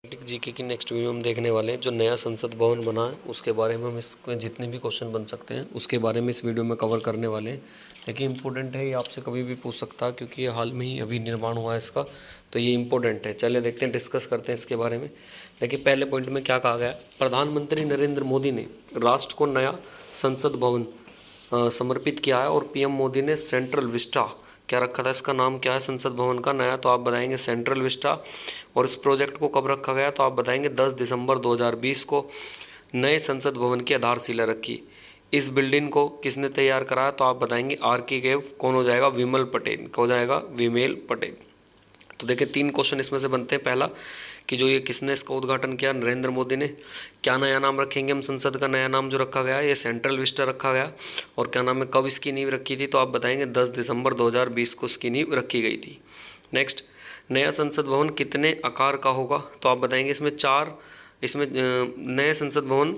GK की next video हम देखने वाले हैं। जो नया संसद भवन बना है उसके बारे में हम इसमें जितने भी क्वेश्चन बन सकते हैं उसके बारे में इस वीडियो में कवर करने वाले हैं। देखिए इंपॉर्टेंट है, ये आपसे कभी भी पूछ सकता है क्योंकि ये हाल में ही अभी निर्माण हुआ है इसका, तो ये इंपॉर्टेंट है। चलिए देखते हैं, डिस्कस करते हैं इसके बारे में। देखिए पहले पॉइंट में क्या कहा गया, प्रधानमंत्री नरेंद्र मोदी ने राष्ट्र को नया संसद भवन समर्पित किया है और पीएम मोदी ने सेंट्रल विस्टा क्या रखा था, इसका नाम क्या है संसद भवन का नया, तो आप बताएंगे सेंट्रल विस्टा। और इस प्रोजेक्ट को कब रखा गया, तो आप बताएंगे 10 दिसंबर 2020 को नए संसद भवन की आधारशिला रखी। इस बिल्डिंग को किसने तैयार कराया, तो आप बताएंगे आर्किटेक्ट कौन हो जाएगा, विमल पटेल हो जाएगा, विमल पटेल। तो देखिए 3 क्वेश्चन इसमें से बनते हैं। पहला कि जो ये किसने इसका उद्घाटन किया, नरेंद्र मोदी ने। क्या नया नाम रखेंगे हम, संसद का नया नाम जो रखा गया ये सेंट्रल विस्टा रखा गया। और क्या नाम है, कब इसकी नींव रखी थी, तो आप बताएंगे 10 दिसंबर 2020 को इसकी नींव रखी गई थी। नेक्स्ट, नया संसद भवन कितने आकार का होगा, तो आप बताएंगे इसमें नए संसद भवन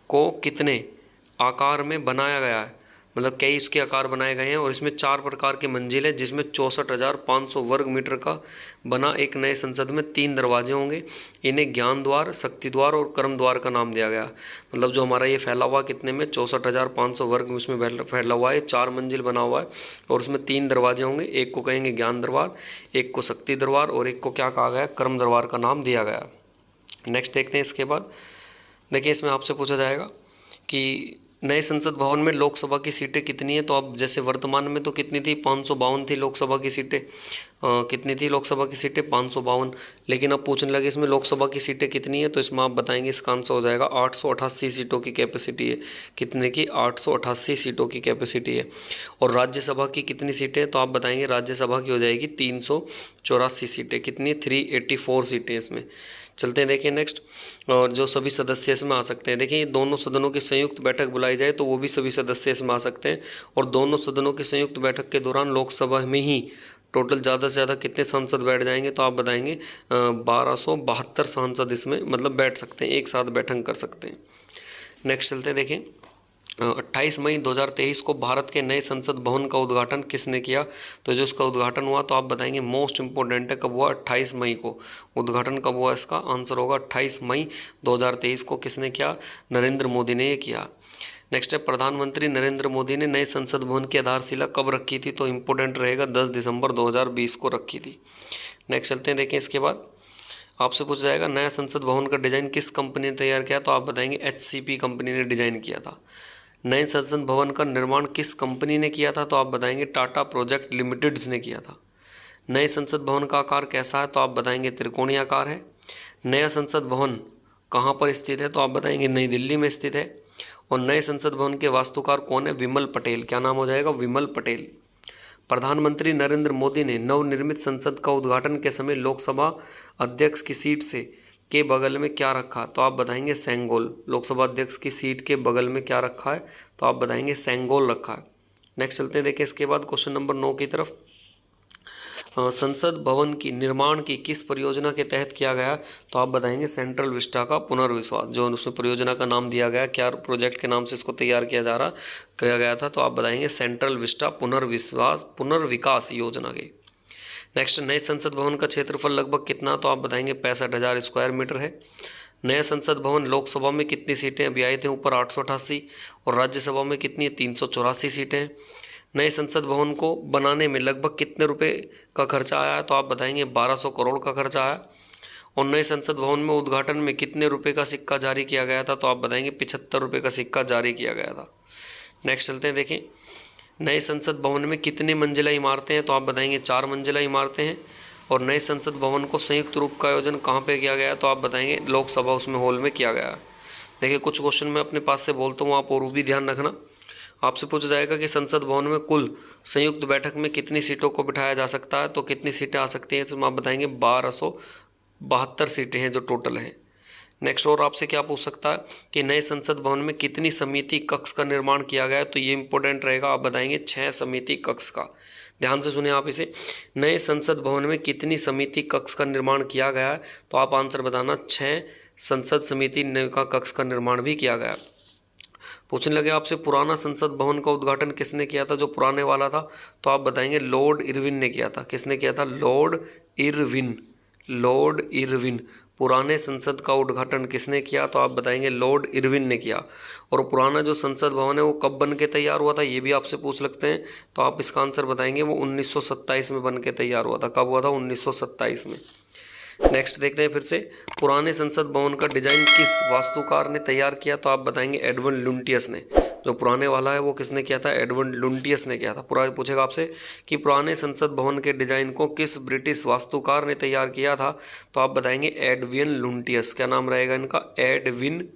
को कितने आकार में बनाया गया है, मतलब कई इसके आकार बनाए गए हैं। और इसमें 4 प्रकार के मंजिल है जिसमें 64,500 वर्ग मीटर का बना एक नए संसद में 3 दरवाजे होंगे। इन्हें ज्ञान द्वार, शक्ति द्वार और कर्म द्वार का नाम दिया गया। मतलब जो हमारा ये फैला हुआ कितने में 64,500 वर्ग उसमें फैला हुआ है, 4 मंजिल बना हुआ है और उसमें 3 दरवाजे होंगे। एक को कहेंगे ज्ञान दरबार, एक को शक्ति दरबार और एक को क्या कहा गया, कर्म दरबार का नाम दिया गया। नेक्स्ट देखते हैं इसके बाद। देखिए इसमें आपसे पूछा जाएगा कि नए संसद भवन में लोकसभा की सीटें कितनी है, तो अब जैसे वर्तमान में तो कितनी थी, 552 थी लोकसभा की सीटें। कितनी थी लोकसभा की सीटें, 552। लेकिन अब पूछने लगे इसमें लोकसभा की सीटें कितनी है, तो इसमें आप बताएंगे इसका आंसर हो जाएगा 888 सीटों की कैपेसिटी है। कितने की, 888 सीटों की कैपेसिटी है। और राज्यसभा की कितनी सीटें, तो आप बताएंगे राज्यसभा की हो जाएगी 384 सीटें। कितनी, 384 सीटें इसमें। चलते हैं देखिए नेक्स्ट। और जो सभी सदस्य इसमें आ सकते हैं, देखिए दोनों सदनों की संयुक्त बैठक बुलाई जाए तो वो भी सभी सदस्य इसमें आ सकते हैं। और दोनों सदनों की संयुक्त बैठक के दौरान लोकसभा में ही टोटल ज़्यादा से ज़्यादा कितने सांसद बैठ जाएंगे, तो आप बताएंगे 1272 सांसद इसमें मतलब बैठ सकते हैं, एक साथ बैठक कर सकते हैं। नेक्स्ट चलते हैं देखिए। 28 मई 2023 को भारत के नए संसद भवन का उद्घाटन किसने किया, तो जो इसका उद्घाटन हुआ तो आप बताएंगे मोस्ट इंपॉर्टेंट है, कब हुआ, 28 मई को। उद्घाटन कब हुआ, इसका आंसर होगा 28 मई 2023 को। किसने किया, नरेंद्र मोदी ने ये किया। नेक्स्ट है, प्रधानमंत्री नरेंद्र मोदी ने नए संसद भवन की आधारशिला कब रखी थी, तो इंपॉर्टेंट रहेगा 10 दिसंबर 2020 को रखी थी। नेक्स्ट चलते हैं देखें इसके बाद। आपसे पूछा जाएगा नया संसद भवन का डिज़ाइन किस कंपनी ने तैयार किया, तो आप बताएंगे HCP कंपनी ने डिज़ाइन किया था। नए संसद भवन का निर्माण किस कंपनी ने किया था, तो आप बताएंगे टाटा प्रोजेक्ट लिमिटेड ने किया था। नए संसद भवन का आकार कैसा है, तो आप बताएंगे त्रिकोणीय आकार है। नया संसद भवन कहाँ पर स्थित है, तो आप बताएंगे नई दिल्ली में स्थित है। और नए संसद भवन के वास्तुकार कौन है, विमल पटेल। क्या नाम हो जाएगा, विमल पटेल। प्रधानमंत्री नरेंद्र मोदी ने नवनिर्मित संसद का उद्घाटन के समय लोकसभा अध्यक्ष की सीट से के बगल में क्या रखा, तो आप बताएंगे सेंगोल। लोकसभा अध्यक्ष की सीट के बगल में क्या रखा है, तो आप बताएंगे सेंगोल रखा है। नेक्स्ट चलते हैं देखिए इसके बाद क्वेश्चन नंबर 9 की तरफ। संसद भवन की निर्माण की किस परियोजना के तहत किया गया, तो आप बताएंगे सेंट्रल विस्टा का पुनर्विकास। जो उसमें परियोजना का नाम दिया गया, क्या प्रोजेक्ट के नाम से इसको तैयार किया गया था, तो आप बताएंगे सेंट्रल विस्टा पुनर्विकास योजना के। नेक्स्ट, नए संसद भवन का क्षेत्रफल लगभग कितना, तो आप बताएंगे 65,000 स्क्वायर मीटर है। नया संसद भवन लोकसभा में कितनी सीटें अभी आए थे ऊपर, 888। और राज्यसभा में कितनी है, 384 सीटें हैं। नए संसद भवन को बनाने में लगभग कितने रुपए का खर्चा आया है, तो आप बताएंगे 1200 करोड़ का खर्चा आया। और नए संसद भवन में उद्घाटन में कितने रुपए का सिक्का जारी किया गया था, तो आप बताएंगे 75 रुपये का सिक्का जारी किया गया था। नेक्स्ट चलते हैं देखें। नए संसद भवन में कितने मंजिला इमारतें हैं, तो आप बताएंगे 4 मंजिला इमारतें हैं। और नए संसद भवन को संयुक्त रूप का आयोजन कहाँ पे किया गया, तो आप बताएंगे लोकसभा उसमें हॉल में किया गया। देखिए कुछ क्वेश्चन मैं अपने पास से बोलता हूँ, आप और भी ध्यान रखना। आपसे पूछा जाएगा कि संसद भवन में कुल संयुक्त बैठक में कितनी सीटों को बिठाया जा सकता है, तो कितनी सीटें आ सकती हैं, तो आप बताएंगे 1272 सीटें हैं जो टोटल हैं। नेक्स्ट और आपसे क्या पूछ सकता है कि नए संसद भवन में कितनी समिति कक्ष का निर्माण किया गया है, तो ये इंपॉर्टेंट रहेगा, आप बताएंगे 6 समिति कक्ष का। ध्यान से सुने आप इसे, नए संसद भवन में कितनी समिति कक्ष का निर्माण किया गया है, तो आप आंसर बताना 6 संसद समिति का कक्ष का निर्माण भी किया गया। पूछने लगे आपसे पुराना संसद भवन का उद्घाटन किसने किया था, जो पुराने वाला था, तो आप बताएंगे लॉर्ड इरविन ने किया था। किसने किया था, लॉर्ड इरविन। पुराने संसद का उद्घाटन किसने किया, तो आप बताएंगे लॉर्ड इरविन ने किया। और पुराना जो संसद भवन है वो कब बन के तैयार हुआ था, ये भी आपसे पूछ सकते हैं, तो आप इसका आंसर बताएंगे वो 1927 में बन के तैयार हुआ था। कब हुआ था, 1927 में। नेक्स्ट देखते हैं फिर से, पुराने संसद भवन का डिजाइन किस वास्तुकार ने तैयार किया, तो आप बताएंगे एडवर्ड लुटियस ने। जो पुराने वाला है वो किसने किया था, एडवर्ड लुटियस ने किया था। पूरा पूछेगा आपसे कि पुराने संसद भवन के डिजाइन को किस ब्रिटिश वास्तुकार ने तैयार किया था, तो आप बताएंगे एडविन लुटियस। क्या नाम रहेगा इनका, एडविन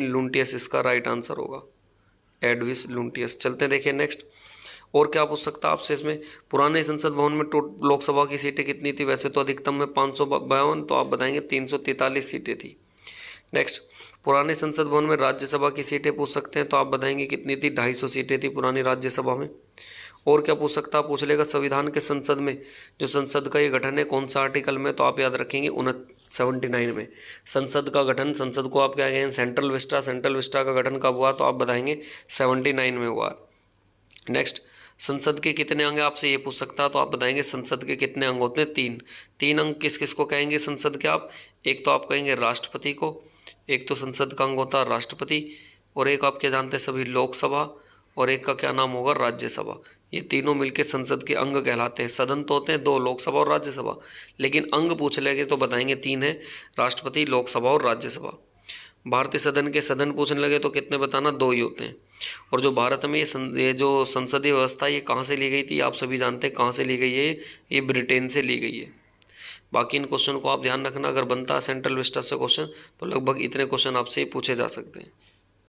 लुटियस इसका राइट आंसर होगा, एडविन लुटियस। चलते देखिए नेक्स्ट, और क्या पूछ सकता है आपसे इसमें, पुराने संसद भवन में लोकसभा की सीटें कितनी थी, वैसे तो अधिकतम में 552, तो आप बताएंगे 343 सीटें थी। नेक्स्ट, पुराने संसद भवन में राज्यसभा की सीटें पूछ सकते हैं, तो आप बताएंगे कितनी थी, 250 सीटें थी पुरानी राज्यसभा में। और क्या पूछ सकता है, पूछ लेगा संविधान के संसद में जो संसद का ये गठन है कौन सा आर्टिकल में, तो आप याद रखेंगे 79 में। संसद का गठन, संसद को आप क्या कहेंगे, सेंट्रल विस्टा का गठन कब हुआ, तो आप बताएंगे 79 में हुआ। नेक्स्ट, संसद के कितने अंग हैं, आपसे ये पूछ सकता है, तो आप बताएंगे संसद के कितने अंग होते हैं, 3 अंग किस किस को कहेंगे संसद के आप, एक तो आप कहेंगे राष्ट्रपति को, एक तो संसद का अंग होता है राष्ट्रपति, और एक आप क्या जानते हैं सभी, लोकसभा, और एक का क्या नाम होगा, राज्यसभा। ये तीनों मिलकर संसद के अंग कहलाते हैं। सदन तो होते हैं 2, लोकसभा और राज्यसभा, लेकिन अंग पूछ लेंगे तो बताएंगे 3 है, राष्ट्रपति, लोकसभा और राज्यसभा। भारतीय सदन के सदन पूछने लगे तो कितने बताना, 2 ही होते हैं। और जो भारत में ये जो संसदीय व्यवस्था ये कहाँ से ली गई थी, आप सभी जानते हैं कहाँ से ली गई है, ये ब्रिटेन से ली गई है। बाकी इन क्वेश्चन को आप ध्यान रखना, अगर बनता है सेंट्रल विस्टा से क्वेश्चन तो लगभग इतने क्वेश्चन आपसे पूछे जा सकते हैं।